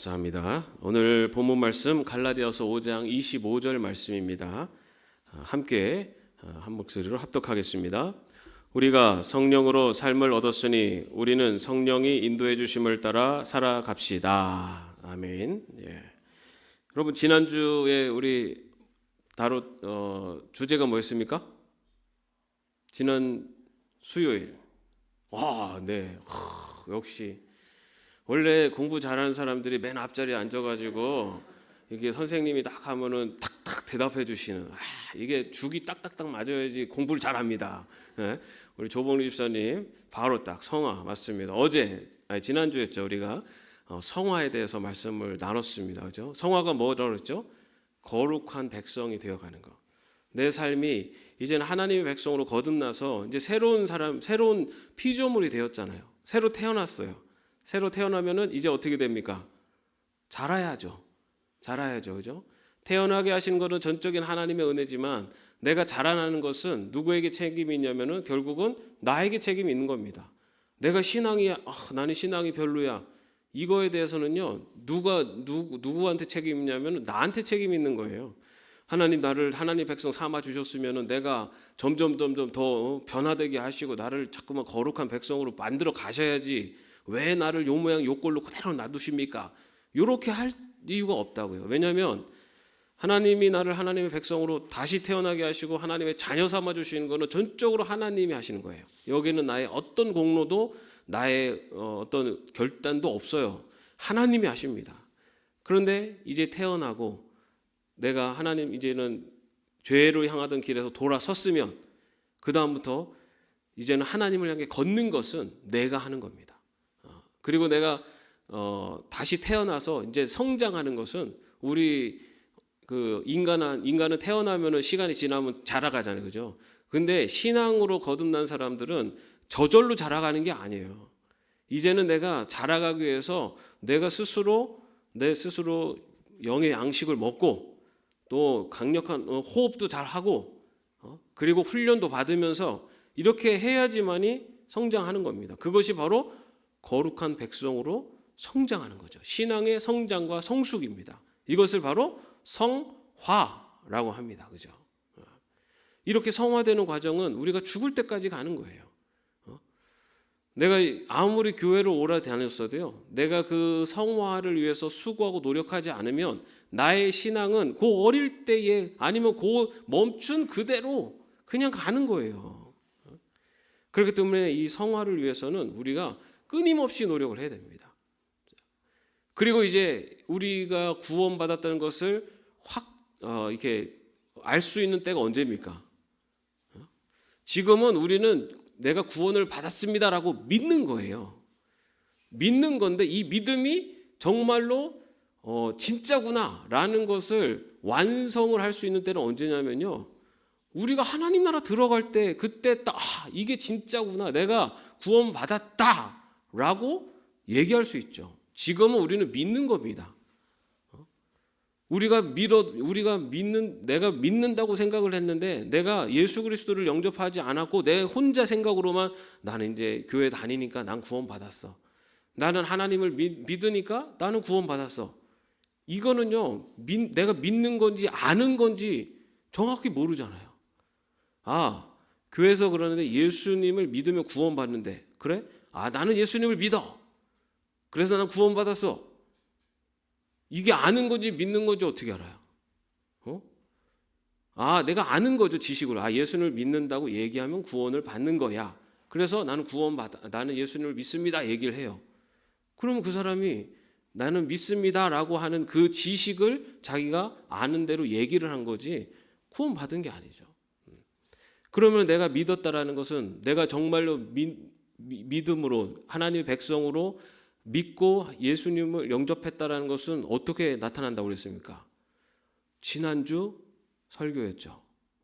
감사합니다. 오늘 본문 말씀 갈라디아서 5장 25절 말씀입니다. 함께 한 목소리로 합독하겠습니다. 우리가 성령으로 삶을 얻었으니 우리는 성령이 인도해 주심을 따라 살아갑시다. 아멘. 예. 여러분 지난주에 우리 주제가 뭐였습니까? 지난 수요일. 네. 역시 원래 공부 잘하는 사람들이 맨 앞자리에 앉아가지고 이게 선생님이 딱 하면은 탁탁 대답해 주시는 이게 죽이 딱딱딱 맞아야지 공부를 잘합니다. 예? 우리 조봉리 집사님 바로 딱 성화 맞습니다. 지난주였죠. 우리가 성화에 대해서 말씀을 나눴습니다. 그죠? 성화가 뭐라고 그랬죠? 거룩한 백성이 되어가는 거. 내 삶이 이제는 하나님의 백성으로 거듭나서 이제 새로운 피조물이 되었잖아요. 새로 태어났어요. 새로 태어나면은 이제 어떻게 됩니까? 자라야죠. 그죠? 태어나게 하신 것은 전적인 하나님의 은혜지만 내가 자라나는 것은 누구에게 책임이 있냐면은 결국은 나에게 책임이 있는 겁니다. 내가 나는 신앙이 별로야. 이거에 대해서는요. 누구한테 책임이 있냐면은 나한테 책임이 있는 거예요. 나를 하나님 백성 삼아 주셨으면은 내가 점점 더 변화되게 하시고 나를 자꾸만 거룩한 백성으로 만들어 가셔야지. 왜 나를 요 모양 요 꼴로 그대로 놔두십니까? 이렇게 할 이유가 없다고요. 왜냐하면 하나님이 나를 하나님의 백성으로 다시 태어나게 하시고 하나님의 자녀 삼아 주시는 것은 전적으로 하나님이 하시는 거예요. 여기는 나의 어떤 공로도 나의 어떤 결단도 없어요. 하나님이 하십니다. 그런데 이제 태어나고 내가 이제는 죄로 향하던 길에서 돌아섰으면 그 다음부터 이제는 하나님을 향해 걷는 것은 내가 하는 겁니다. 그리고 내가 다시 태어나서 이제 성장하는 것은 우리 인간은 태어나면은 시간이 지나면 자라가잖아요, 그죠? 근데 신앙으로 거듭난 사람들은 저절로 자라가는 게 아니에요. 이제는 내가 자라가기 위해서 내 스스로 영의 양식을 먹고 또 강력한 호흡도 잘 하고 그리고 훈련도 받으면서 이렇게 해야지만이 성장하는 겁니다. 그것이 바로 거룩한 백성으로 성장하는 거죠. 신앙의 성장과 성숙입니다. 이것을 바로 성화라고 합니다. 그죠? 이렇게 성화되는 과정은 우리가 죽을 때까지 가는 거예요. 내가 아무리 교회를 오래 다녔어도요. 내가 그 성화를 위해서 수고하고 노력하지 않으면 나의 신앙은 그 어릴 때에 아니면 그 멈춘 그대로 그냥 가는 거예요. 그렇기 때문에 이 성화를 위해서는 우리가 끊임없이 노력을 해야 됩니다. 그리고 이제 우리가 구원받았다는 것을 이렇게 알 수 있는 때가 언제입니까? 지금은 우리는 내가 구원을 받았습니다라고 믿는 거예요. 믿는 건데 이 믿음이 정말로 진짜구나라는 것을 완성을 할 수 있는 때는 언제냐면요. 우리가 하나님 나라 들어갈 때 그때 딱 이게 진짜구나. 내가 구원받았다. 라고 얘기할 수 있죠. 지금은 우리는 믿는 겁니다. 내가 믿는다고 생각을 했는데 내가 예수 그리스도를 영접하지 않았고 내 혼자 생각으로만 나는 이제 교회 다니니까 난 구원받았어. 나는 하나님을 믿으니까 나는 구원받았어. 이거는요. 내가 믿는 건지 아는 건지 정확히 모르잖아요. 교회에서 그러는데 예수님을 믿으면 구원받는데 그래? 나는 예수님을 믿어. 그래서 나는 구원받았어. 이게 아는 건지 믿는 건지 어떻게 알아요? 내가 아는 거죠. 지식으로. 예수님을 믿는다고 얘기하면 구원을 받는 거야. 그래서 나는 나는 예수님을 믿습니다. 얘기를 해요. 그러면 그 사람이 나는 믿습니다라고 하는 그 지식을 자기가 아는 대로 얘기를 한 거지 구원받은 게 아니죠. 그러면 내가 믿었다라는 것은 내가 정말로 믿음으로 하나님의 백성으로 믿고 예수님을 영접했다라는 것은 어떻게 나타난다고 그랬습니까? 지난주 설교였죠.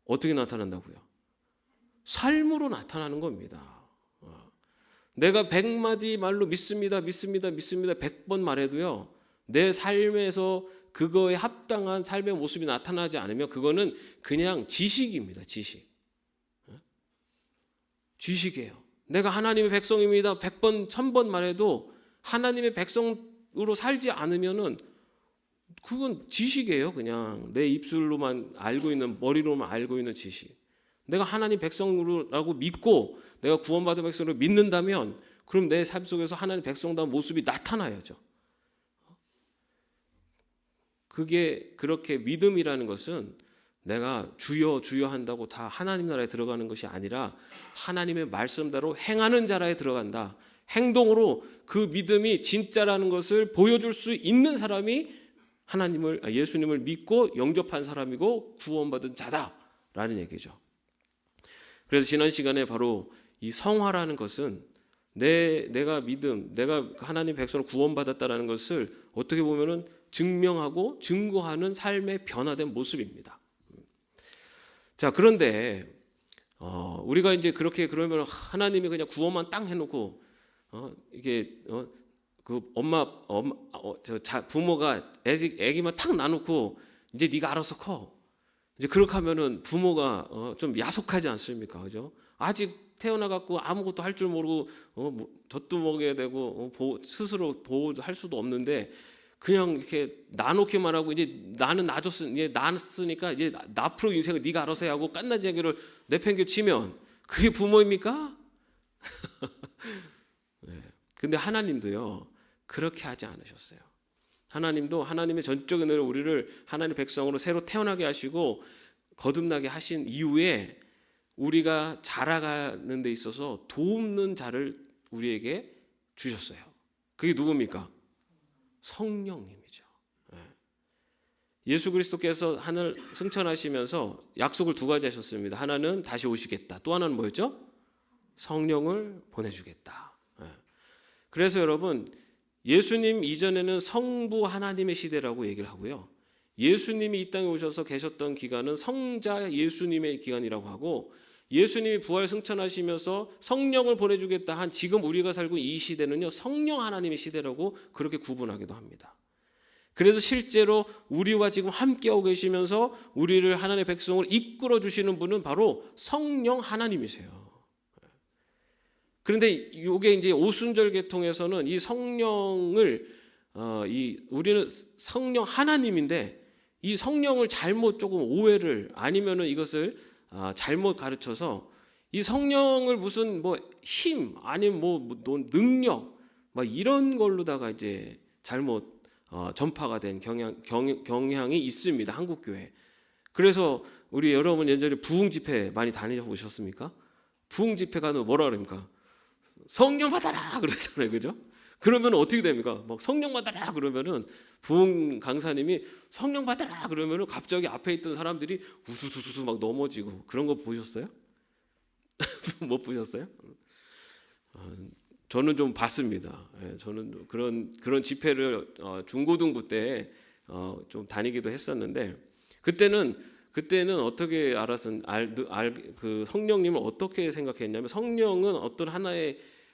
어떻게 나타난다고요? 삶으로 나타나는 겁니다. 내가 100마디 말로 믿습니다. 100번 말해도요. 내 삶에서 그거에 합당한 삶의 모습이 나타나지 않으면 그거는 그냥 지식입니다. 지식이에요. 내가 하나님의 백성입니다. 100번, 1000번 말해도 하나님의 백성으로 지식으로 살지 않으면은 그건 지식이에요. 그냥 내 입술로만 알고 있는, 머리로만 알고 있는 지식. 내가 하나님 백성으로라고 믿고 내가 구원받은 백성으로 믿는다면 그럼 내 삶 속에서 하나님 백성다운 모습이 나타나야죠. 그게 그렇게 믿음이라는 것은 내가 주여 주여 한다고 다 하나님 나라에 들어가는 것이 아니라 하나님의 말씀대로 행하는 자라에 들어간다. 행동으로 그 믿음이 진짜라는 것을 보여줄 수 있는 사람이 예수님을 믿고 영접한 사람이고 구원받은 자다라는 얘기죠. 그래서 지난 시간에 바로 이 성화라는 것은 내가 믿음, 내가 하나님 백성으로 구원받았다라는 것을 어떻게 보면은 증명하고 증거하는 삶의 변화된 모습입니다. 자, 그런데 우리가 이제 그렇게 그러면 하나님이 그냥 구원만 땅 해놓고 그 부모가 애기만 탁 놔놓고 이제 네가 알아서 커. 이제 그렇게 하면은 부모가 좀 야속하지 않습니까, 그죠? 아직 태어나갖고 아무것도 할 줄 모르고 젖도 먹여야 되고 스스로 보호할 수도 없는데 그냥 이렇게 나놓기만 하고 이제 나는 낳았으니까 이제 앞으로 인생을 네가 알아서 해 하고 깐난쟁이를 내팽개치면 그게 부모입니까? 네. 근데 하나님도요 그렇게 하지 않으셨어요. 하나님도 하나님의 전적인 은혜로 우리를 하나님의 백성으로 새로 태어나게 하시고 거듭나게 하신 이후에 우리가 자라가는 데 있어서 돕는 자를 우리에게 주셨어요. 그게 누굽니까? 성령님이죠. 예수 그리스도께서 하늘 승천하시면서 약속을 두 가지 하셨습니다. 하나는 다시 오시겠다. 또 하나는 뭐였죠? 성령을 보내주겠다. 그래서 여러분 예수님 이전에는 성부 하나님의 시대라고 얘기를 하고요. 예수님이 이 땅에 오셔서 계셨던 기간은 성자 예수님의 기간이라고 하고 예수님이 부활 승천하시면서 성령을 보내주겠다 한 지금 우리가 살고 이 시대는요 성령 하나님의 시대라고 그렇게 구분하기도 합니다. 그래서 실제로 우리와 지금 함께하고 계시면서 우리를 하나님의 백성으로 이끌어 주시는 분은 바로 성령 하나님이세요. 그런데 이게 이제 오순절 계통에서는 이 성령을 우리는 성령 하나님인데 이 성령을 잘못 조금 오해를 아니면은 이것을 잘못 가르쳐서 이 성령을 무슨 뭐 힘 아니면 뭐 능력 막 이런 걸로다가 이제 잘못 전파가 된 경향이 있습니다. 한국 교회. 그래서 우리 여러분 예전에 부흥 집회 많이 다니셔 보셨습니까? 부흥 집회 가면 뭐라 그럽니까? 성령 받아라 그러잖아요, 그죠? 그러면 어떻게 됩니까? 막 성령 받아라 그러면은 부흥 강사님이 성령 받아라 그러면은 갑자기 앞에 있던 사람들이 우수수수 막 넘어지고 그런 거 보셨어요? 못 보셨어요? 저는 좀 봤습니다. 저는 그런 집회를 중고등부 때 좀 다니기도 했었는데 그때는 어떻게 그 성령님을 어떻게 생각했냐면 성령은 어떤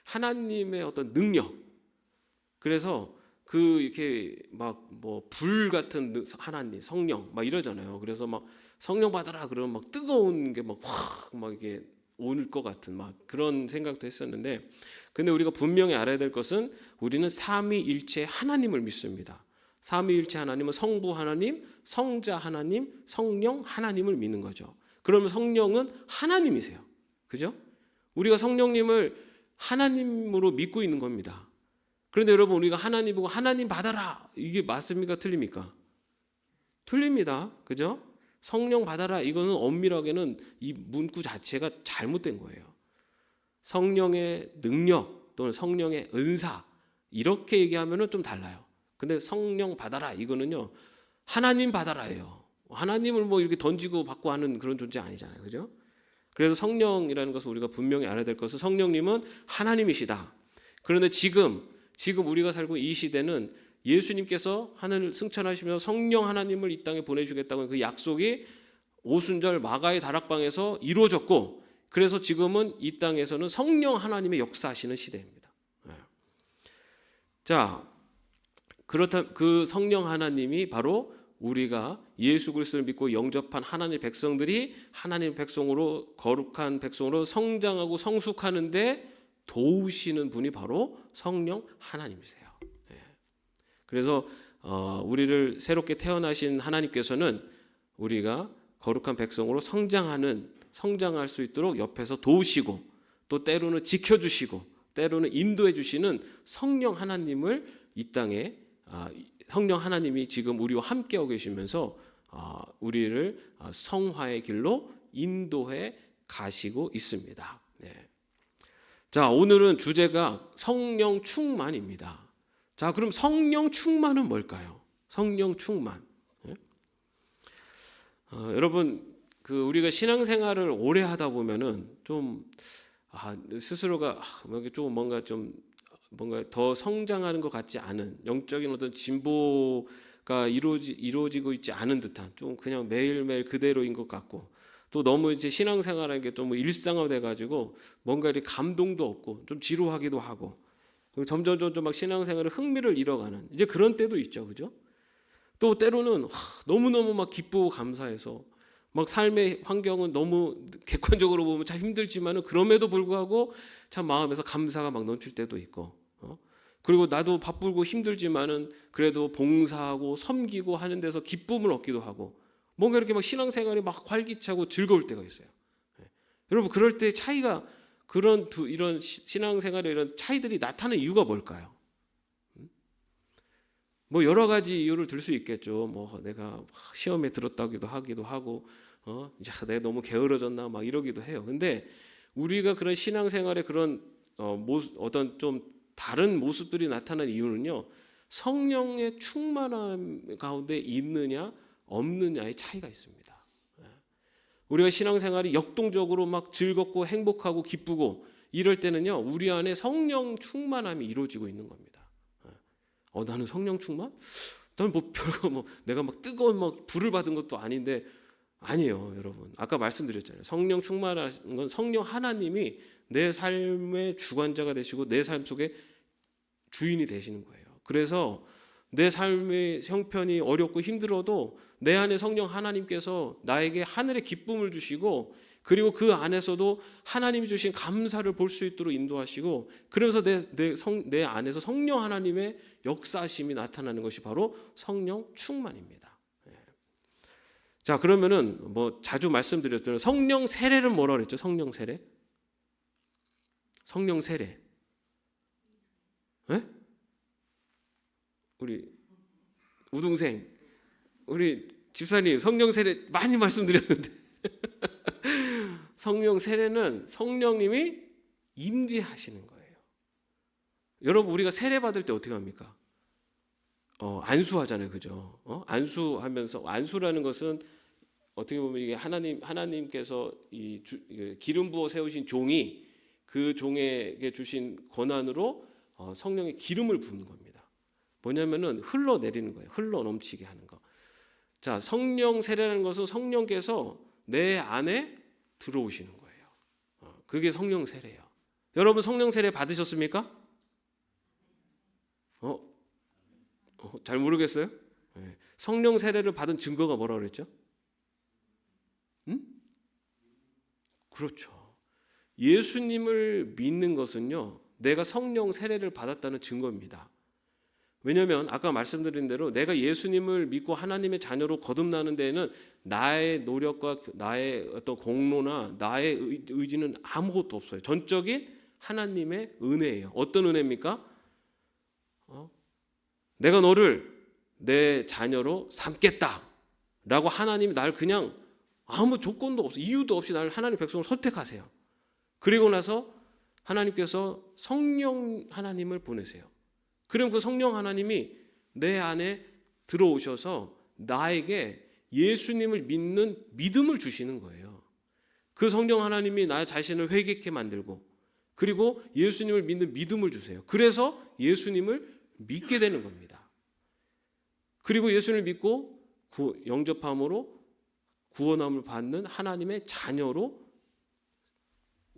하나님의 어떤 능력. 그래서 이렇게 막 뭐 불 같은 하나님, 성령 막 이러잖아요. 그래서 막 성령 받아라 그러면 막 뜨거운 게 막 확 막 이게 올 것 같은 막 그런 생각도 했었는데, 근데 우리가 분명히 알아야 될 것은 우리는 삼위일체 하나님을 믿습니다. 삼위일체 하나님은 성부 하나님, 성자 하나님, 성령 하나님을 믿는 거죠. 그러면 성령은 하나님이세요. 그죠? 우리가 성령님을 하나님으로 믿고 있는 겁니다. 그런데 여러분 우리가 하나님 보고 하나님 받아라 이게 맞습니까? 틀립니까? 틀립니다. 그죠? 성령 받아라 이거는 엄밀하게는 이 문구 자체가 잘못된 거예요. 성령의 능력 또는 성령의 은사 이렇게 얘기하면은 좀 달라요. 근데 성령 받아라 이거는요 하나님 받아라예요. 하나님을 뭐 이렇게 던지고 받고 하는 그런 존재 아니잖아요. 그죠? 그래서 성령이라는 것을 우리가 분명히 알아야 될 것은 성령님은 하나님이시다. 그런데 지금 우리가 살고 이 시대는 예수님께서 하늘 승천하시면서 성령 하나님을 이 땅에 보내주겠다고 그 약속이 오순절 마가의 다락방에서 이루어졌고, 그래서 지금은 이 땅에서는 성령 하나님의 역사하시는 시대입니다. 자, 그렇다 그 성령 하나님이 바로 우리가 예수 그리스도를 믿고 영접한 하나님의 백성들이 하나님의 백성으로 거룩한 백성으로 성장하고 성숙하는데 도우시는 분이 바로 성령 하나님이세요. 그래서 우리를 새롭게 태어나신 하나님께서는 우리가 거룩한 백성으로 성장할 수 있도록 옆에서 도우시고 또 때로는 지켜주시고 때로는 인도해 주시는 성령 하나님을 이 땅에 성령 하나님이 지금 우리와 함께하고 계시면서 우리를 성화의 길로 인도해 가시고 있습니다. 네. 자, 오늘은 주제가 성령 충만입니다. 자, 그럼 성령 충만은 뭘까요? 성령 충만. 네? 여러분, 우리가 신앙생활을 오래 하다 보면은 좀 스스로가 뭔가 더 성장하는 것 같지 않은 영적인 어떤 진보가 이루어지고 있지 않은 듯한 좀 그냥 매일매일 그대로인 것 같고 또 너무 이제 신앙생활하는 게 좀 일상화돼 가지고 뭔가 이렇게 감동도 없고 좀 지루하기도 하고 점점 막 신앙생활에 흥미를 잃어가는 이제 그런 때도 있죠, 그죠? 또 때로는 너무너무 막 기쁘고 감사해서 막 삶의 환경은 너무 객관적으로 보면 참 힘들지만은 그럼에도 불구하고 참 마음에서 감사가 막 넘칠 때도 있고, 그리고 나도 바쁘고 힘들지만은 그래도 봉사하고 섬기고 하는 데서 기쁨을 얻기도 하고, 뭔가 이렇게 막 신앙생활이 막 활기차고 즐거울 때가 있어요. 여러분 그럴 때 차이가 이런 신앙생활의 이런 차이들이 나타나는 이유가 뭘까요? 뭐 여러 가지 이유를 들 수 있겠죠. 뭐 내가 시험에 들었다기도 하기도 하고, 이제 내가 너무 게으러졌나 막 이러기도 해요. 근데 우리가 그런 신앙생활의 그런 어떤 좀 다른 모습들이 나타나는 이유는요, 성령의 충만함 가운데 있느냐 없느냐의 차이가 있습니다. 우리가 신앙생활이 역동적으로 막 즐겁고 행복하고 기쁘고 이럴 때는요, 우리 안에 성령 충만함이 이루어지고 있는 겁니다. 나는 성령 충만? 나는 뭐 별거 내가 막 뜨거운 불을 받은 것도 아닌데 아니에요, 여러분. 아까 말씀드렸잖아요. 성령 충만한 건 성령 하나님이 내 삶의 주관자가 되시고 내 삶 속에 주인이 되시는 거예요. 그래서 내 삶의 형편이 어렵고 힘들어도 내 안에 성령 하나님께서 나에게 하늘의 기쁨을 주시고 그리고 그 안에서도 하나님이 주신 감사를 볼 수 있도록 인도하시고 그러면서 내 안에서 성령 하나님의 역사하심이 나타나는 것이 바로 성령 충만입니다. 자, 그러면은 자주 말씀드렸던 성령 세례는 뭐라고 그랬죠? 성령 세례? 성령 세례. 네? 우리 우동생, 우리 집사님 성령 세례 많이 말씀드렸는데 성령 세례는 성령님이 임재하시는 거예요. 여러분 우리가 세례 받을 때 어떻게 합니까? 안수하잖아요, 그죠? 안수하면서 안수라는 것은 어떻게 보면 이게 하나님께서 기름 부어 세우신 종이 그 종에게 주신 권한으로 성령의 기름을 부는 겁니다. 뭐냐면은 흘러내리는 거예요. 흘러 넘치게 하는 거. 자, 성령 세례라는 것은 성령께서 내 안에 들어오시는 거예요. 그게 성령 세례예요. 여러분 성령 세례 받으셨습니까? 잘 모르겠어요? 네. 성령 세례를 받은 증거가 뭐라고 그랬죠? 그렇죠. 예수님을 믿는 것은요, 내가 성령 세례를 받았다는 증거입니다. 왜냐하면 아까 말씀드린 대로 내가 예수님을 믿고 하나님의 자녀로 거듭나는 데에는 나의 노력과 나의 어떤 공로나 나의 의지는 아무것도 없어요. 전적인 하나님의 은혜예요. 어떤 은혜입니까? 내가 너를 내 자녀로 삼겠다라고 하나님이 날 그냥 아무 조건도 없어, 이유도 없이 나를 하나님 백성으로 선택하세요. 그리고 나서 하나님께서 성령 하나님을 보내세요. 그럼 그 성령 하나님이 내 안에 들어오셔서 나에게 예수님을 믿는 믿음을 주시는 거예요. 그 성령 하나님이 나 자신을 회개케 만들고 그리고 예수님을 믿는 믿음을 주세요. 그래서 예수님을 믿게 되는 겁니다. 그리고 예수님을 믿고 영접함으로 구원함을 받는 하나님의 자녀로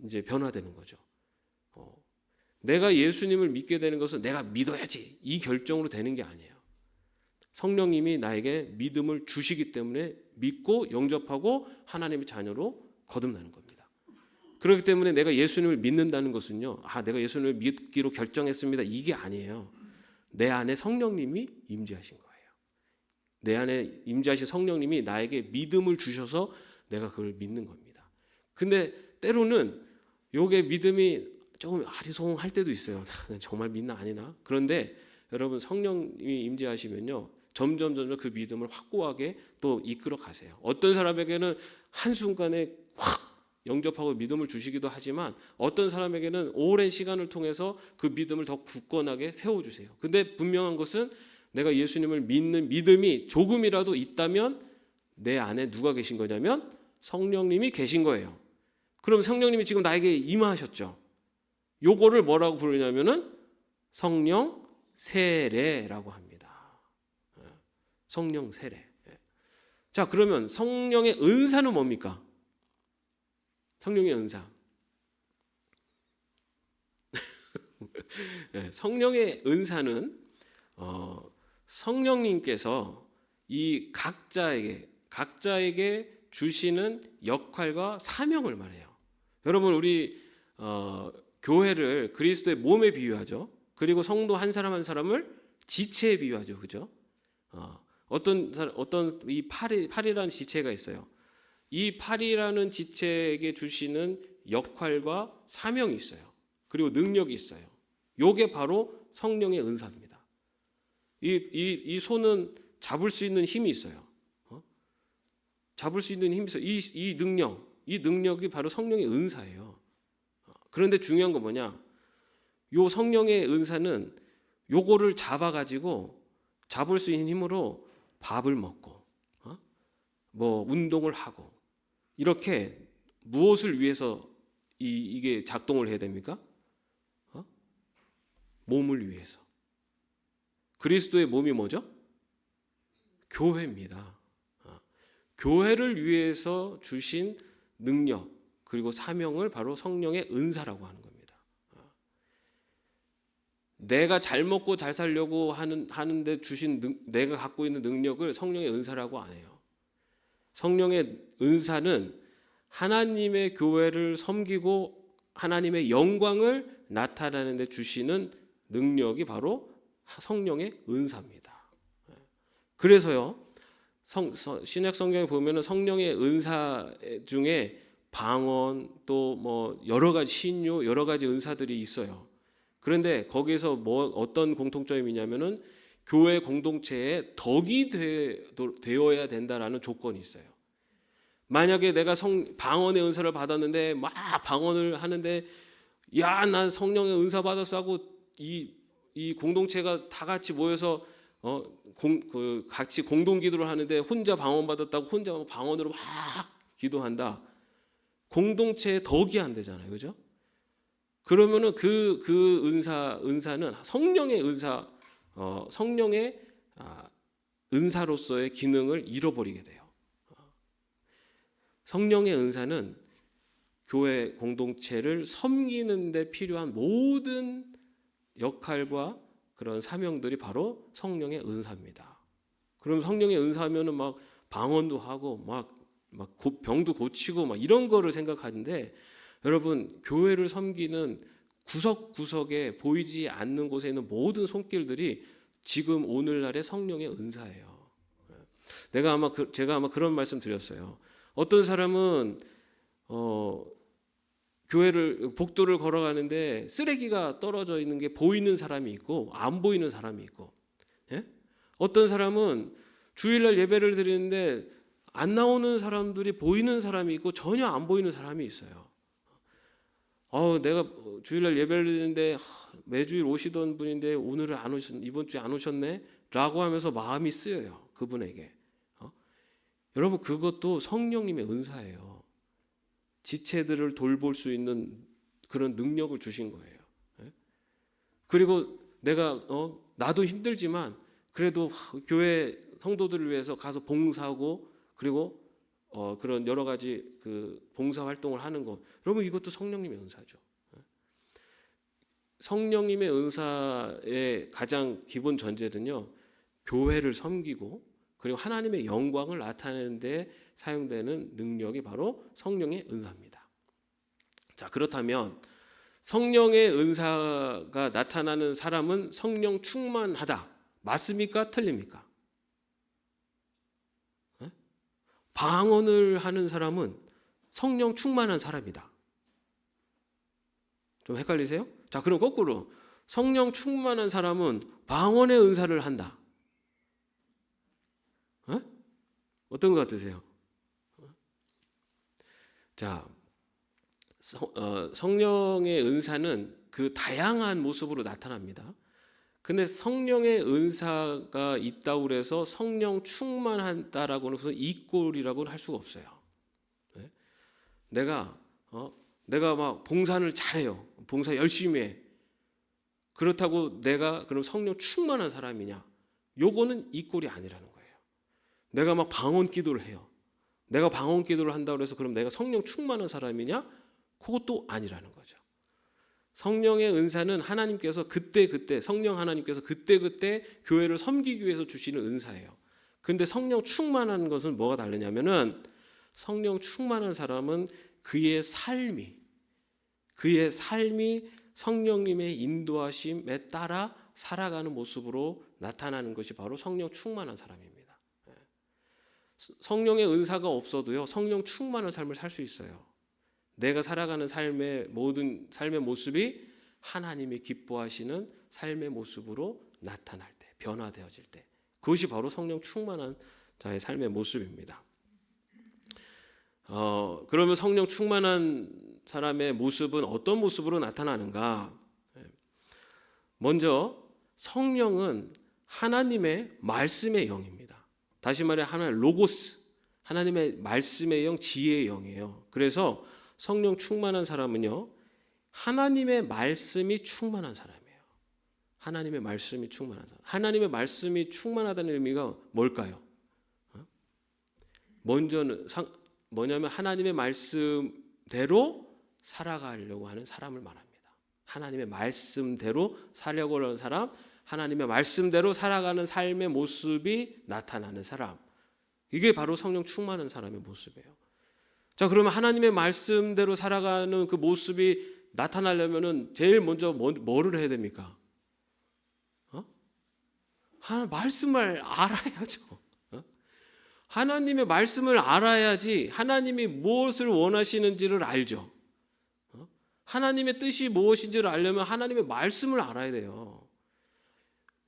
이제 변화되는 거죠. 내가 예수님을 믿게 되는 것은 내가 믿어야지 이 결정으로 되는 게 아니에요. 성령님이 나에게 믿음을 주시기 때문에 믿고 영접하고 하나님의 자녀로 거듭나는 겁니다. 그렇기 때문에 내가 예수님을 믿는다는 것은요, 내가 예수님을 믿기로 결정했습니다, 이게 아니에요. 내 안에 성령님이 임재하신 거예요. 내 안에 임재하신 성령님이 나에게 믿음을 주셔서 내가 그걸 믿는 겁니다. 근데 때로는 요게 믿음이 조금 아리송할 때도 있어요. 정말 믿나 아니나. 그런데 여러분 성령님이 임재하시면요, 점점 그 믿음을 확고하게 또 이끌어 가세요. 어떤 사람에게는 한순간에 확 영접하고 믿음을 주시기도 하지만 어떤 사람에게는 오랜 시간을 통해서 그 믿음을 더 굳건하게 세워주세요. 근데 분명한 것은 내가 예수님을 믿는 믿음이 조금이라도 있다면 내 안에 누가 계신 거냐면 성령님이 계신 거예요. 그럼 성령님이 지금 나에게 임하셨죠. 요거를 뭐라고 부르냐면은 성령 세례라고 합니다. 성령 세례. 자, 그러면 성령의 은사는 뭡니까? 성령의 은사. 성령의 은사는 성령님께서 이 각자에게 주시는 역할과 사명을 말해요. 여러분, 우리 교회를 그리스도의 몸에 비유하죠. 그리고 성도 한 사람 한 사람을 지체에 비유하죠, 그죠? 어떤 이 팔이라는 지체가 있어요. 이 팔이라는 지체에게 주시는 역할과 사명이 있어요. 그리고 능력이 있어요. 요게 바로 성령의 은사입니다. 이 손은 잡을 수 있는 힘이 있어요. 잡을 수 있는 힘이 있어요. 이 능력이 바로 성령의 은사예요. 그런데 중요한 건 뭐냐? 요 성령의 은사는 요거를 잡아가지고 잡을 수 있는 힘으로 밥을 먹고, 뭐 운동을 하고, 이렇게 무엇을 위해서 이게 작동을 해야 됩니까? 몸을 위해서. 그리스도의 몸이 뭐죠? 교회입니다. 교회를 위해서 주신 능력 그리고 사명을 바로 성령의 은사라고 하는 겁니다. 내가 잘 먹고 잘 살려고 하는데 주신 내가 갖고 있는 능력을 성령의 은사라고 안 해요. 성령의 은사는 하나님의 교회를 섬기고 하나님의 영광을 나타내는 데 주시는 능력이 바로 성령의 은사입니다. 그래서요, 신약 성경에 보면은 성령의 은사 중에 방언 또 뭐 여러 가지 신유 여러 가지 은사들이 있어요. 그런데 거기에서 어떤 공통점이 있냐면은 교회 공동체에 덕이 되어야 된다라는 조건이 있어요. 만약에 내가 방언의 은사를 받았는데 막 방언을 하는데 야, 난 성령의 은사 받았어 하고 이 공동체가 다 같이 모여서 같이 공동 기도를 하는데 혼자 방언 받았다고 혼자 방언으로 막 기도한다. 공동체에 덕이 안 되잖아요, 그죠? 그러면은 그 은사는 성령의 은사, 성령의 은사로서의 기능을 잃어버리게 돼요. 성령의 은사는 교회 공동체를 섬기는 데 필요한 모든 역할과 그런 사명들이 바로 성령의 은사입니다. 그럼 성령의 은사하면은 막 방언도 하고 막 병도 고치고 막 이런 거를 생각하는데, 여러분, 교회를 섬기는 구석구석에 보이지 않는 곳에 있는 모든 손길들이 지금 오늘날의 성령의 은사예요. 제가 아마 그런 말씀 드렸어요. 어떤 사람은 교회를 복도를 걸어가는데 쓰레기가 떨어져 있는 게 보이는 사람이 있고 안 보이는 사람이 있고, 예? 어떤 사람은 주일날 예배를 드리는데 안 나오는 사람들이 보이는 사람이 있고 전혀 안 보이는 사람이 있어요. 내가 주일날 예배를 드리는데 매주일 오시던 분인데 오늘은 이번 주에 안 오셨네? 라고 하면서 마음이 쓰여요, 그분에게. 여러분, 그것도 성령님의 은사예요. 지체들을 돌볼 수 있는 그런 능력을 주신 거예요. 그리고 내가 나도 힘들지만 그래도 교회 성도들을 위해서 가서 봉사하고 그리고 그런 여러 가지 그 봉사 활동을 하는 것, 여러분, 이것도 성령님의 은사죠. 성령님의 은사의 가장 기본 전제는요, 교회를 섬기고 그리고 하나님의 영광을 나타내는 데 사용되는 능력이 바로 성령의 은사입니다. 자, 그렇다면 성령의 은사가 나타나는 사람은 성령 충만하다. 맞습니까? 틀립니까? 방언을 하는 사람은 성령 충만한 사람이다. 좀 헷갈리세요? 자, 그럼 거꾸로 성령 충만한 사람은 방언의 은사를 한다. 어떤 것 같으세요? 자, 성령의 은사는 그 다양한 모습으로 나타납니다. 근데 성령의 은사가 있다고 해서 성령 충만하다라고는 무슨 이꼴이라고는 할 수가 없어요. 내가 막 봉사를 잘해요. 봉사 열심히 해. 그렇다고 내가 그럼 성령 충만한 사람이냐? 요거는 이꼴이 아니라는 거예요. 내가 막 방언 기도를 해요. 내가 방언 기도를 한다고 해서 그럼 내가 성령 충만한 사람이냐? 그것도 아니라는 거죠. 성령의 은사는 하나님께서 그때 성령 하나님께서 그때 교회를 섬기기 위해서 주시는 은사예요. 그런데 성령 충만한 것은 뭐가 다르냐면은 성령 충만한 사람은 그의 삶이 성령님의 인도하심에 따라 살아가는 모습으로 나타나는 것이 바로 성령 충만한 사람입니다. 성령의 은사가 없어도요, 성령 충만한 삶을 살 수 있어요. 내가 살아가는 모든 삶의 모습이 하나님이 기뻐하시는 삶의 모습으로 나타날 때, 변화되어질 때, 그것이 바로 성령 충만한 자의 삶의 모습입니다. 그러면 성령 충만한 사람의 모습은 어떤 모습으로 나타나는가? 먼저 성령은 하나님의 말씀의 영입니다. 다시 말해 하나님 로고스, 하나님의 말씀의 영, 지혜의 영이에요. 그래서 성령 충만한 사람은요, 하나님의 말씀이 충만한 사람이에요. 하나님의 말씀이 충만한 사람. 하나님의 말씀이 충만하다는 의미가 뭘까요? 먼저는 뭐냐면 하나님의 말씀대로 살아가려고 하는 사람을 말합니다. 하나님의 말씀대로 살려고 하는 사람, 하나님의 말씀대로 살아가는 삶의 모습이 나타나는 사람. 이게 바로 성령 충만한 사람의 모습이에요. 자, 그러면 하나님의 말씀대로 살아가는 그 모습이 나타나려면은 제일 먼저 뭐를 해야 됩니까? 말씀을 알아야죠. 하나님의 말씀을 알아야지 하나님이 무엇을 원하시는지를 알죠. 하나님의 뜻이 무엇인지를 알려면 하나님의 말씀을 알아야 돼요.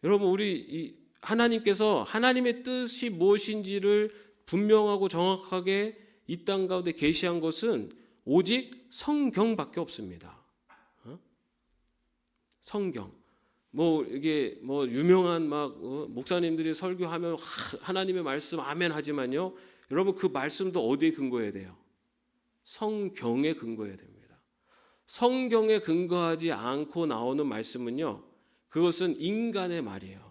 여러분, 우리 하나님께서 하나님의 뜻이 무엇인지를 분명하고 정확하게 이 땅 가운데 계시한 것은 오직 성경밖에 없습니다. 성경. 이게 유명한 목사님들이 설교하면 하나님의 말씀 아멘 하지만요. 여러분, 그 말씀도 어디에 근거해야 돼요? 성경에 근거해야 됩니다. 성경에 근거하지 않고 나오는 말씀은요, 그것은 인간의 말이에요.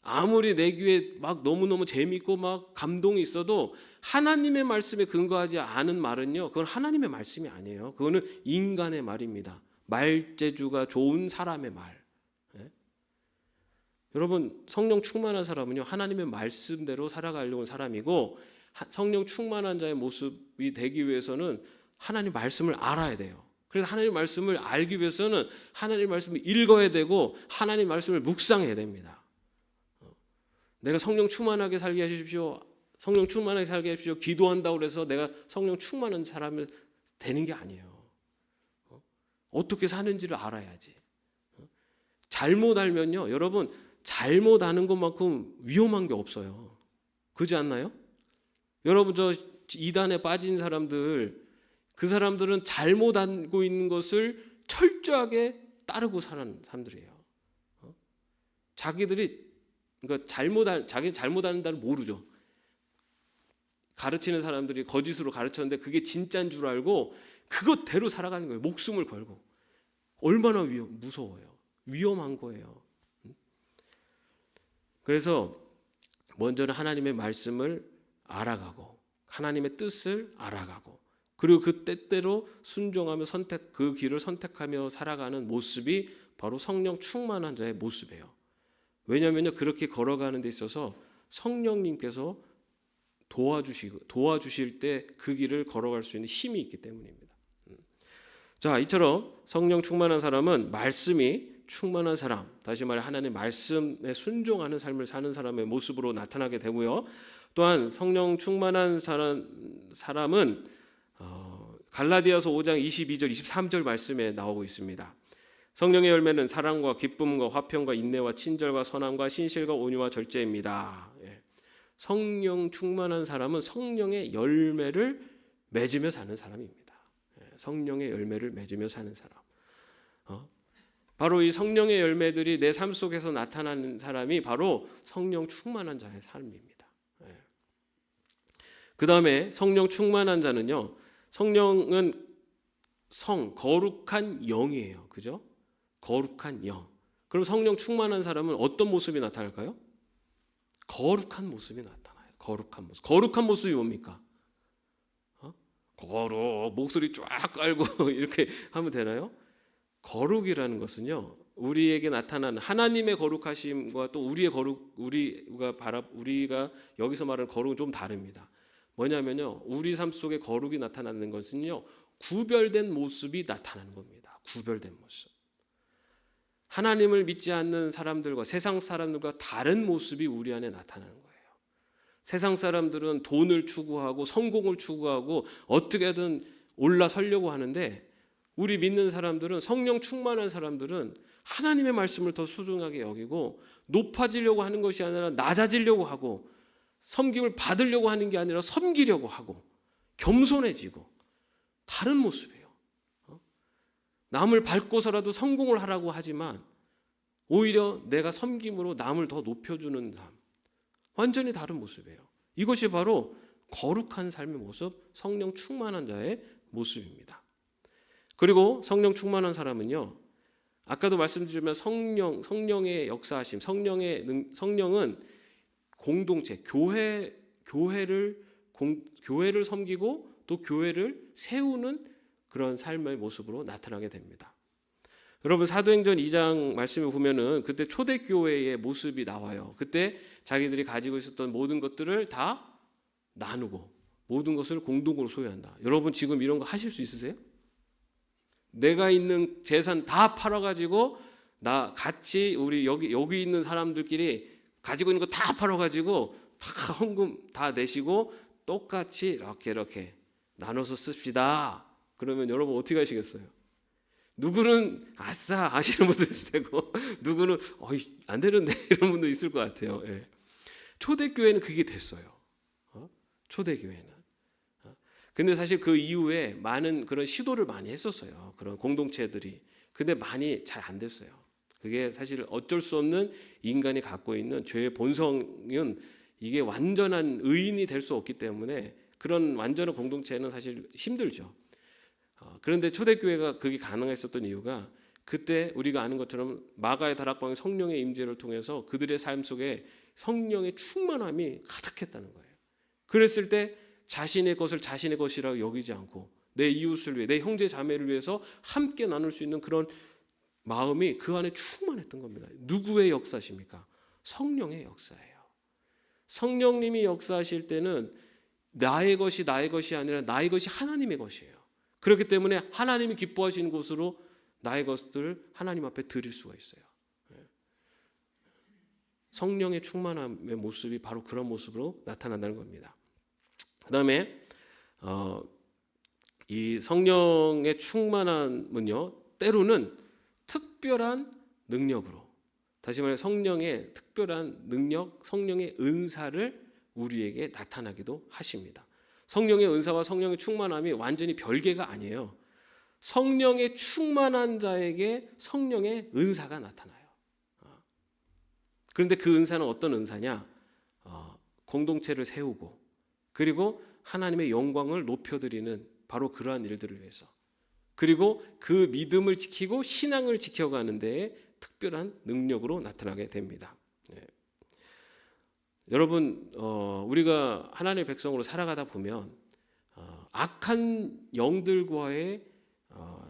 아무리 내 귀에 막 너무너무 재밌고 막 감동이 있어도 하나님의 말씀에 근거하지 않은 말은요, 그건 하나님의 말씀이 아니에요. 그거는 인간의 말입니다. 말재주가 좋은 사람의 말. 여러분, 성령 충만한 사람은요, 하나님의 말씀대로 살아가려는 사람이고, 성령 충만한 자의 모습이 되기 위해서는 하나님 말씀을 알아야 돼요. 그래서 하나님 말씀을 알기 위해서는 하나님 말씀을 읽어야 되고 하나님 말씀을 묵상해야 됩니다. 내가 성령 충만하게 살게 하십시오. 성령 충만하게 살게 하십시오. 기도한다고 해서 내가 성령 충만한 사람이 되는 게 아니에요. 어떻게 사는지를 알아야지. 잘못 알면요, 여러분, 잘못 아는 것만큼 위험한 게 없어요. 그렇지 않나요? 여러분, 저 이단에 빠진 사람들, 그 사람들은 잘못 알고 있는 것을 철저하게 따르고 사는 사람들이에요. 그러니까 자기 잘못 아는다를 모르죠. 가르치는 사람들이 거짓으로 가르쳤는데 그게 진짜인 줄 알고 그것대로 살아가는 거예요. 목숨을 걸고. 얼마나 무서워요. 위험한 거예요. 그래서 먼저는 하나님의 말씀을 알아가고 하나님의 뜻을 알아가고 그리고 그 때때로 순종하며 그 길을 선택하며 살아가는 모습이 바로 성령 충만한 자의 모습이에요. 왜냐하면요, 그렇게 걸어가는 데 있어서 성령님께서 도와주실 때 그 길을 걸어갈 수 있는 힘이 있기 때문입니다. 자, 이처럼 성령 충만한 사람은 말씀이 충만한 사람, 다시 말해 하나님의 말씀에 순종하는 삶을 사는 사람의 모습으로 나타나게 되고요. 또한 성령 충만한 사람은 갈라디아서 5장 22절 23절 말씀에 나오고 있습니다. 성령의 열매는 사랑과 기쁨과 화평과 인내와 친절과 선함과 신실과 온유와 절제입니다. 성령 충만한 사람은 성령의 열매를 맺으며 사는 사람입니다. 성령의 열매를 맺으며 사는 사람. 바로 이 성령의 열매들이 내 삶 속에서 나타나는 사람이 바로 성령 충만한 자의 삶입니다. 그 다음에 성령 충만한 자는요, 성령은 거룩한 영이에요. 그죠? 거룩한 영. 그럼 성령 충만한 사람은 어떤 모습이 나타날까요? 거룩한 모습이 나타나요. 거룩한 모습. 거룩한 모습이 뭡니까? 거룩, 목소리 쫙 깔고 이렇게 하면 되나요? 거룩이라는 것은요, 우리에게 나타나는 하나님의 거룩하심과 또 우리의 거룩, 우리가 여기서 말하는 거룩은 좀 다릅니다. 뭐냐면요, 우리 삶 속에 거룩이 나타나는 것은요, 구별된 모습이 나타나는 겁니다. 구별된 모습. 하나님을 믿지 않는 사람들과 세상 사람들과 다른 모습이 우리 안에 나타나는 거예요. 세상 사람들은 돈을 추구하고 성공을 추구하고 어떻게든 올라서려고 하는데, 우리 믿는 사람들은, 성령 충만한 사람들은 하나님의 말씀을 더 소중하게 여기고 높아지려고 하는 것이 아니라 낮아지려고 하고, 섬김을 받으려고 하는 게 아니라 섬기려고 하고, 겸손해지고, 다른 모습이에요. 남을 밟고서라도 성공을 하라고 하지만 오히려 내가 섬김으로 남을 더 높여주는 삶, 완전히 다른 모습이에요. 이것이 바로 거룩한 삶의 모습, 성령 충만한 자의 모습입니다. 그리고 성령 충만한 사람은요, 아까도 말씀드리면 성령의 역사하심, 성령은 공동체, 교회를 섬기고 또 교회를 세우는 그런 삶의 모습으로 나타나게 됩니다. 여러분, 사도행전 2장 말씀을 보면은 그때 초대교회의 모습이 나와요. 그때 자기들이 가지고 있었던 모든 것들을 다 나누고 모든 것을 공동으로 소유한다. 여러분, 지금 이런 거 하실 수 있으세요? 내가 있는 재산 다 팔아가지고 나 같이 우리 여기 있는 사람들끼리 가지고 있는 거 다 팔아가지고 다 헌금 다 내시고 똑같이 이렇게 나눠서 씁시다. 그러면 여러분 어떻게 하시겠어요? 누구는 아싸 하시는 분도 있을 테고, 누구는 안 되는데 이런 분도 있을 것 같아요. 초대교회는 그게 됐어요. 초대교회는. 근데 사실 그 이후에 많은 그런 시도를 많이 했었어요. 그런 공동체들이. 근데 많이 잘 안 됐어요. 그게 사실 어쩔 수 없는 인간이 갖고 있는 죄의 본성은, 이게 완전한 의인이 될 수 없기 때문에 그런 완전한 공동체는 사실 힘들죠. 그런데 초대교회가 그게 가능했었던 이유가, 그때 우리가 아는 것처럼 마가의 다락방의 성령의 임재를 통해서 그들의 삶 속에 성령의 충만함이 가득했다는 거예요. 그랬을 때 자신의 것을 자신의 것이라고 여기지 않고 내 이웃을 위해, 내 형제 자매를 위해서 함께 나눌 수 있는 그런 마음이 그 안에 충만했던 겁니다. 누구의 역사십니까? 성령의 역사예요. 성령님이 역사하실 때는 나의 것이 아니라 나의 것이 하나님의 것이에요. 그렇기 때문에 하나님이 기뻐하시는 곳으로 나의 것들을 하나님 앞에 드릴 수가 있어요. 성령의 충만함의 모습이 바로 그런 모습으로 나타난다는 겁니다. 그 다음에 이 성령의 충만함은요, 때로는 특별한 능력으로, 다시 말해 성령의 특별한 능력, 성령의 은사를 우리에게 나타나기도 하십니다. 성령의 은사와 성령의 충만함이 완전히 별개가 아니에요. 성령의 충만한 자에게 성령의 은사가 나타나요. 그런데 그 은사는 어떤 은사냐? 공동체를 세우고, 그리고 하나님의 영광을 높여드리는 바로 그러한 일들을 위해서, 그리고 그 믿음을 지키고 신앙을 지켜가는 데에 특별한 능력으로 나타나게 됩니다. 여러분, 우리가 하나님의 백성으로 살아가다 보면 악한 영들과의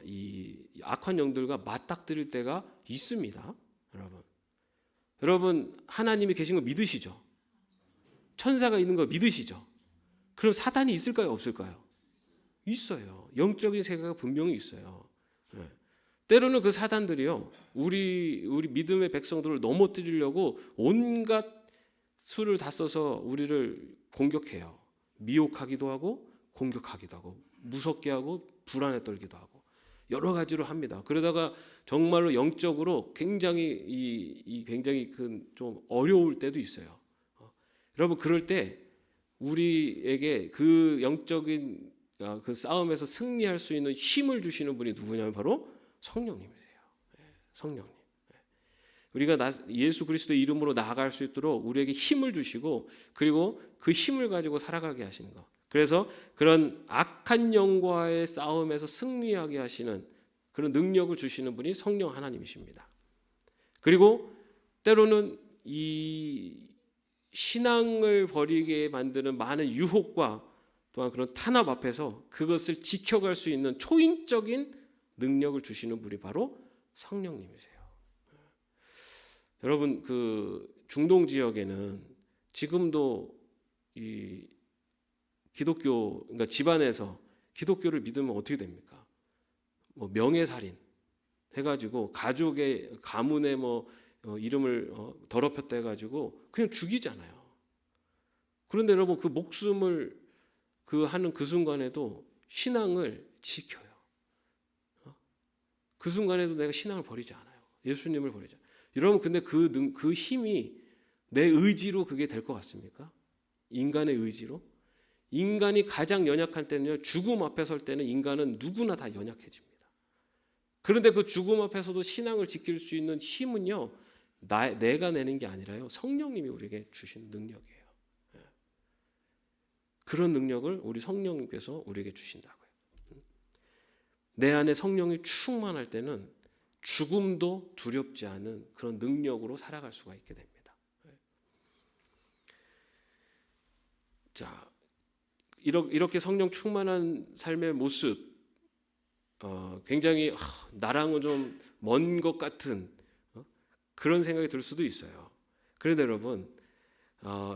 이 악한 영들과 맞닥뜨릴 때가 있습니다. 여러분 하나님이 계신 거 믿으시죠? 천사가 있는 거 믿으시죠? 그럼 사단이 있을까요, 없을까요? 있어요. 영적인 세계가 분명히 있어요. 예. 때로는 그 사단들이요, 우리 믿음의 백성들을 넘어뜨리려고 온갖 수를 다 써서 우리를 공격해요. 미혹하기도 하고 공격하기도 하고 무섭게 하고 불안에 떨기도 하고 여러 가지로 합니다. 그러다가 정말로 영적으로 굉장히 굉장히 좀 어려울 때도 있어요. 여러분, 그럴 때 우리에게 그 영적인 그 싸움에서 승리할 수 있는 힘을 주시는 분이 누구냐면 바로 성령님이세요. 성령님. 우리가 예수 그리스도의 이름으로 나아갈 수 있도록 우리에게 힘을 주시고, 그리고 그 힘을 가지고 살아가게 하시는 것. 그래서 그런 악한 영과의 싸움에서 승리하게 하시는 그런 능력을 주시는 분이 성령 하나님이십니다. 그리고 때로는 이 신앙을 버리게 만드는 많은 유혹과 또한 그런 탄압 앞에서 그것을 지켜갈 수 있는 초인적인 능력을 주시는 분이 바로 성령님이세요. 여러분, 그 중동 지역에는 지금도 이 기독교, 그러니까 집안에서 기독교를 믿으면 어떻게 됩니까? 뭐 명예살인 해가지고 가족의 가문의 이름을 더럽혔다 해가지고 그냥 죽이잖아요. 그런데 여러분, 그 목숨을 하는 그 순간에도 신앙을 지켜요. 그 순간에도 내가 신앙을 버리지 않아요. 예수님을 버리지 않아요. 여러분, 근데 그 힘이 내 의지로 그게 될 것 같습니까? 인간의 의지로? 인간이 가장 연약할 때는요, 죽음 앞에 설 때는 인간은 누구나 다 연약해집니다. 그런데 그 죽음 앞에서도 신앙을 지킬 수 있는 힘은요, 내가 내는 게 아니라요, 성령님이 우리에게 주신 능력이에요. 그런 능력을 우리 성령님께서 우리에게 주신다고요. 내 안에 성령이 충만할 때는 죽음도 두렵지 않은 그런 능력으로 살아갈 수가 있게 됩니다. 자, 이렇게 성령 충만한 삶의 모습, 굉장히 나랑은 좀 먼 것 같은 그런 생각이 들 수도 있어요. 그런데 여러분,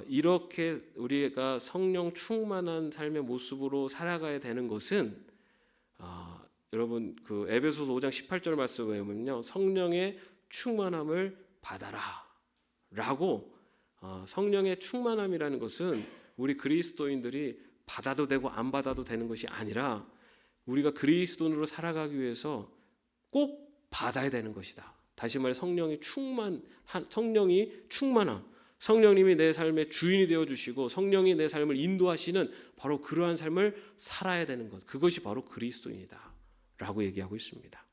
이렇게 우리가 성령 충만한 삶의 모습으로 살아가야 되는 것은, 여러분, 그 에베소서 5장 18절 말씀 외우면요, 성령의 충만함을 받아라라고, 성령의 충만함이라는 것은 우리 그리스도인들이 받아도 되고 안 받아도 되는 것이 아니라 우리가 그리스도인으로 살아가기 위해서 꼭 받아야 되는 것이다. 다시 말해 성령이 충만함, 성령님이 내 삶의 주인이 되어 주시고 성령이 내 삶을 인도하시는 바로 그러한 삶을 살아야 되는 것, 그것이 바로 그리스도인이다 라고 얘기하고 있습니다.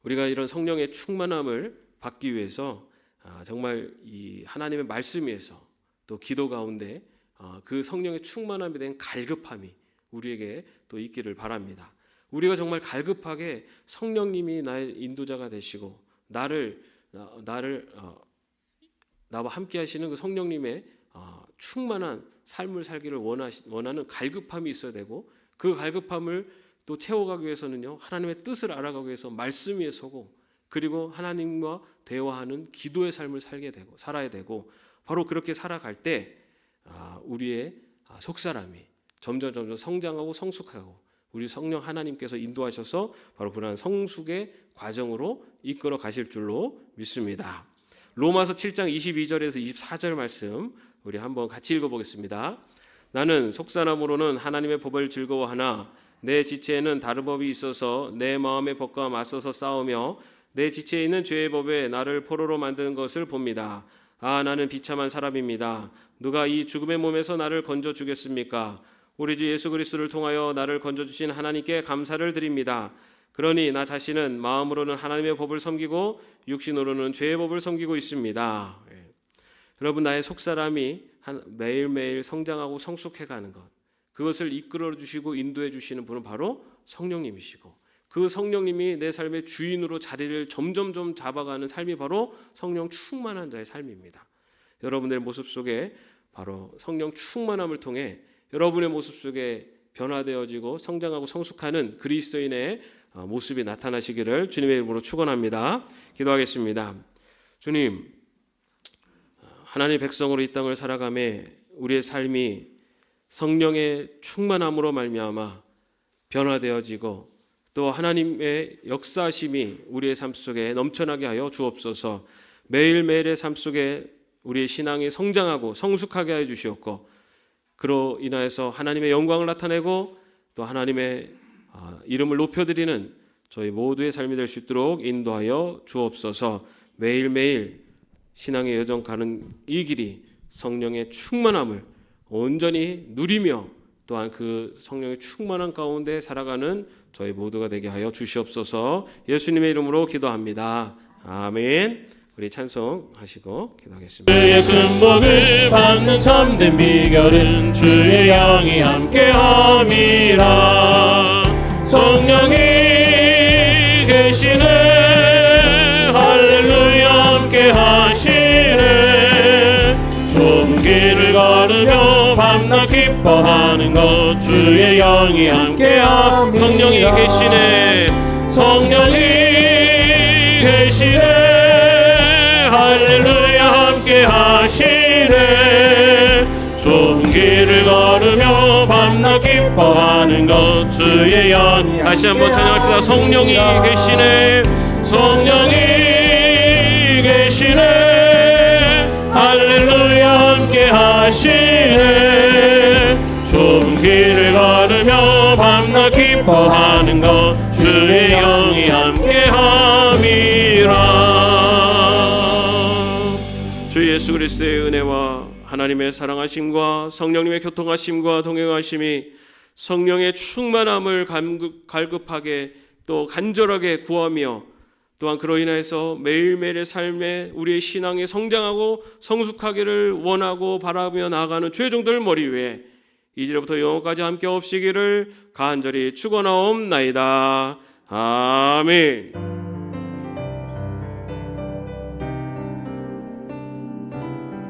우리가 이런 성령의 충만함을 받기 위해서 정말 이 하나님의 말씀 위에서 또 기도 가운데 그 성령의 충만함에 대한 갈급함이 우리에게 또 있기를 바랍니다. 우리가 정말 갈급하게 성령님이 나의 인도자가 되시고 나와 함께 하시는 그 성령님의 충만한 삶을 살기를 원하는 갈급함이 있어야 되고, 그 갈급함을 또 채워가기 위해서는요, 하나님의 뜻을 알아가기 위해서 말씀 위에 서고, 그리고 하나님과 대화하는 기도의 삶을 살아야 되고, 바로 그렇게 살아갈 때 우리의 속사람이 점점 성장하고 성숙하고 우리 성령 하나님께서 인도하셔서 바로 그러한 성숙의 과정으로 이끌어 가실 줄로 믿습니다. 로마서 7장 22절에서 24절 말씀 우리 한번 같이 읽어보겠습니다. 나는 속사람으로는 하나님의 법을 즐거워하나 내 지체에는 다른 법이 있어서 내 마음의 법과 맞서서 싸우며 내 지체에 있는 죄의 법에 나를 포로로 만드는 것을 봅니다. 나는 비참한 사람입니다. 누가 이 죽음의 몸에서 나를 건져주겠습니까? 우리 주 예수 그리스도를 통하여 나를 건져주신 하나님께 감사를 드립니다. 그러니 나 자신은 마음으로는 하나님의 법을 섬기고 육신으로는 죄의 법을 섬기고 있습니다. 여러분, 나의 속사람이 매일매일 성장하고 성숙해가는 것, 그것을 이끌어 주시고 인도해 주시는 분은 바로 성령님이시고, 그 성령님이 내 삶의 주인으로 자리를 점점 잡아가는 삶이 바로 성령 충만한 자의 삶입니다. 여러분의 모습 속에 바로 성령 충만함을 통해 여러분의 모습 속에 변화되어지고 성장하고 성숙하는 그리스도인의 모습이 나타나시기를 주님의 이름으로 축원합니다. 기도하겠습니다. 주님, 하나님의 백성으로 이 땅을 살아가며 우리의 삶이 성령의 충만함으로 말미암아 변화되어지고 또 하나님의 역사심이 우리의 삶 속에 넘쳐나게 하여 주옵소서. 매일매일의 삶 속에 우리의 신앙이 성장하고 성숙하게 하여 주시옵고, 그로 인하여서 하나님의 영광을 나타내고 또 하나님의 이름을 높여드리는 저희 모두의 삶이 될 수 있도록 인도하여 주옵소서. 매일매일 신앙의 여정 가는 이 길이 성령의 충만함을 온전히 누리며 또한 그 성령의 충만한 가운데 살아가는 저희 모두가 되게 하여 주시옵소서. 예수님의 이름으로 기도합니다. 아멘. 우리 찬송하시고 기도하겠습니다. 주의 근복을 받는 참된 비결은 주의 영이 함께함이라. 성령이 계시네, 할렐루야 함께하시네. 좁은 길을 걸으며 밤낮 기뻐하는 것 주의 영이 함께함이라. 성령이 계시네, 성령이 계시네, 할렐루야 함께하시네. 좁은 길을 걸으며 밤낮 기뻐하는 것 주의 영이. 다시 한번 찬양합시다. 성령이 계시네, 성령이 계시네, 할렐루야 함께하시네. 좁은 길을 걸으며 밤낮 기뻐하는 것 주의 영이 함께함이라. 주 예수 그리스도의 은혜와 하나님의 사랑하심과 성령님의 교통하심과 동행하심이 성령의 충만함을 갈급하게 또 간절하게 구하며 또한 그로 인해서 매일매일의 삶에 우리의 신앙이 성장하고 성숙하기를 원하고 바라며 나아가는 주의 종들 머리 위에 이제부터 영원까지 함께 없시기를 간절히 축원하옵나이다. 아멘.